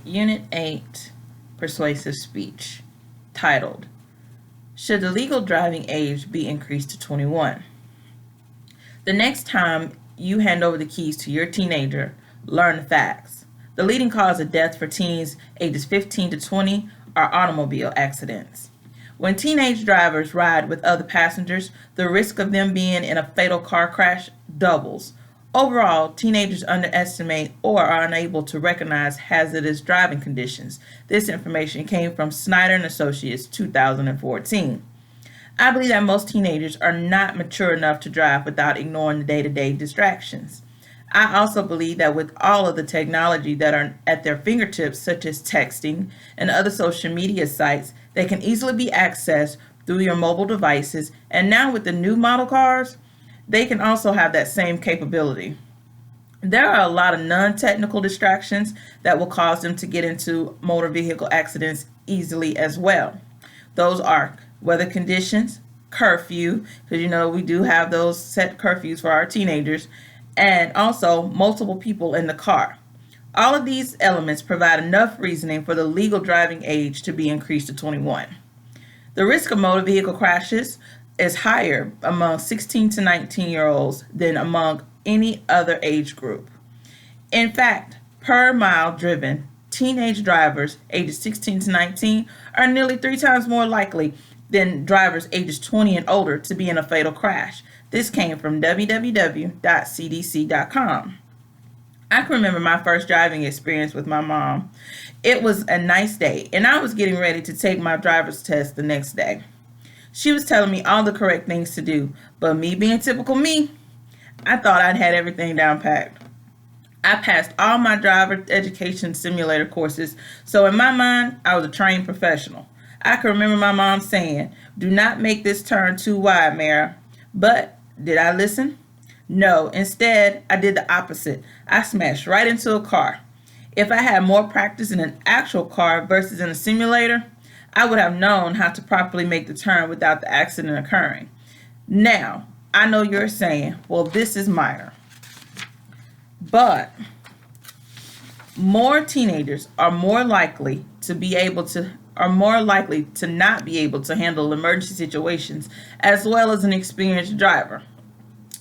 Unit 8, Persuasive Speech, titled, Should the Legal Driving Age Be Increased to 21? The next time you hand over the keys to your teenager, learn the facts. The leading cause of death for teens ages 15 to 20 are automobile accidents. When teenage drivers ride with other passengers, the risk of them being in a fatal car crash doubles. Overall, teenagers underestimate or are unable to recognize hazardous driving conditions. This information came from Snyder and Associates 2014. I believe that most teenagers are not mature enough to drive without ignoring the day-to-day distractions. I also believe that with all of the technology that are at their fingertips, such as texting and other social media sites, they can easily be accessed through your mobile devices. And now with the new model cars, they can also have that same capability. There are a lot of non-technical distractions that will cause them to get into motor vehicle accidents easily as well. Those are weather conditions, curfew, because we do have those set curfews for our teenagers, and also multiple people in the car. All of these elements provide enough reasoning for the legal driving age to be increased to 21. The risk of motor vehicle crashes is higher among 16 to 19-year-olds than among any other age group. In fact, per mile driven, teenage drivers ages 16 to 19 are nearly 3 times more likely than drivers ages 20 and older to be in a fatal crash. This came from www.cdc.com. I can remember my first driving experience with my mom. It was a nice day, and I was getting ready to take my driver's test the next day. She was telling me all the correct things to do, but me being typical me, I thought I'd had everything down packed. I passed all my driver education simulator courses, so in my mind, I was a trained professional. I can remember my mom saying, "Do not make this turn too wide, Mara." But did I listen? No, instead, I did the opposite. I smashed right into a car. If I had more practice in an actual car versus in a simulator, I would have known how to properly make the turn without the accident occurring. Now, I know you're saying, well, this is minor. But more teenagers are more likely to not be able to handle emergency situations as well as an experienced driver.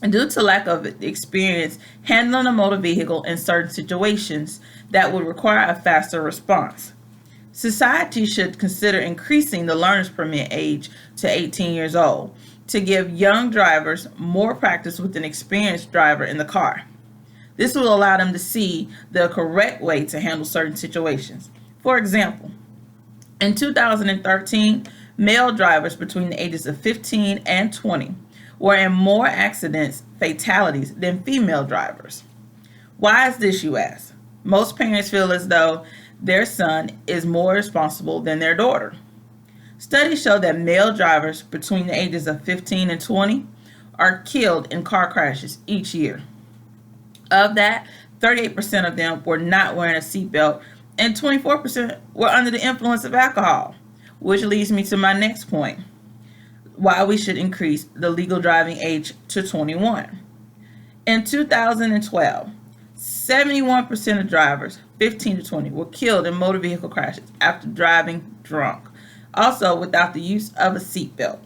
And due to lack of experience handling a motor vehicle in certain situations that would require a faster response. Society should consider increasing the learner's permit age to 18 years old to give young drivers more practice with an experienced driver in the car. This will allow them to see the correct way to handle certain situations. For example, in 2013, male drivers between the ages of 15 and 20 were in more accidents, fatalities than female drivers. Why is this, you ask? Most parents feel as though their son is more responsible than their daughter. Studies show that male drivers between the ages of 15 and 20 are killed in car crashes each year. Of that, 38% of them were not wearing a seatbelt and 24% were under the influence of alcohol, which leads me to my next point. Why we should increase the legal driving age to 21. In 2012, 71% of drivers 15 to 20 were killed in motor vehicle crashes after driving drunk, also without the use of a seatbelt.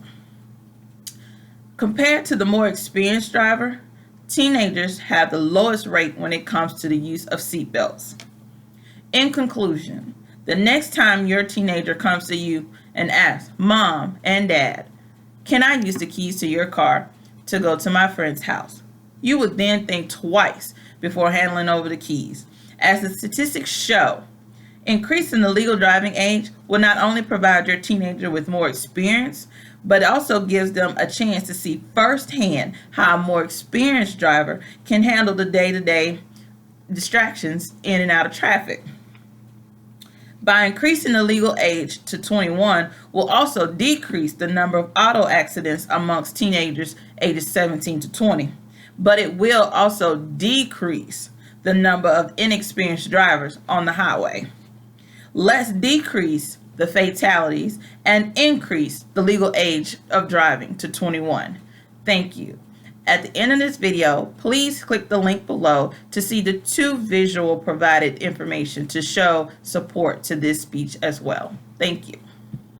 Compared to the more experienced driver, teenagers have the lowest rate when it comes to the use of seatbelts. In conclusion, the next time your teenager comes to you and asks, "Mom and Dad, can I use the keys to your car to go to my friend's house?" you would then think twice before handing over the keys. As the statistics show, increasing the legal driving age will not only provide your teenager with more experience, but also gives them a chance to see firsthand how a more experienced driver can handle the day-to-day distractions in and out of traffic. By increasing the legal age to 21 will also decrease the number of auto accidents amongst teenagers ages 17 to 20, but it will also decrease the number of inexperienced drivers on the highway. Let's decrease the fatalities and increase the legal age of driving to 21. Thank you. At the end of this video, please click the link below to see the 2 visual provided information to show support to this speech as well. Thank you.